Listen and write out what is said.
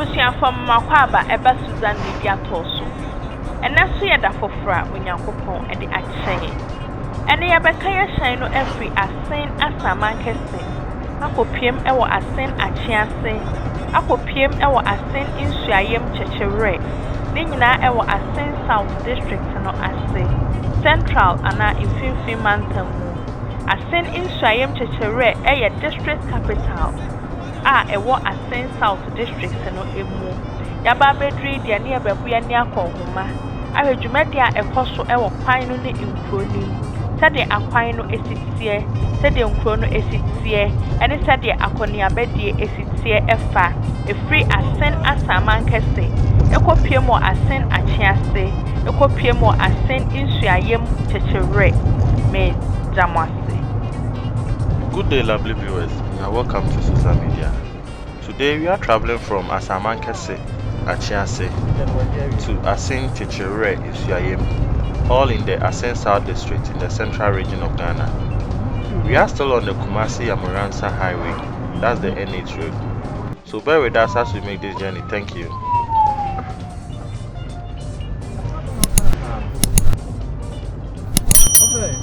Abusia from Makwaba Eba Susan Libya Toso. And that's where the fofra when Yankopon and the action. And the Abakaya shine every as saint as a man can say. Ako PM ewo asen achiase. Ako PM ewo asen insuayem chechere. Ne nyina ewo asen South District no ase. Central ana Infinfin Mantamu. Asen insuayem chechere eye district capital. Ewo asen South District no emu. Yaba bedri dia ne ababuya ne akonhoma. Ahwedwumadi a ekoso ewo kwan no ne nkroni. Sade akwan no esitie, sade nkro no esitie, ene sade akoni abedie esitie efa, efri asen asaman kese, ekopiemo asen achiase, ekopiemo asen insuayem chechere, me jamwase. Good day, lovely viewers. You are welcome to social media. Today we are traveling from Asamankese, Achiase, to Asen Chichere Isuayem, all in the Asen South District in the Central Region of Ghana. We are still on the Kumasi-Amuransa Highway, that's the NH road. So bear with us as we make this journey. Thank you. Okay.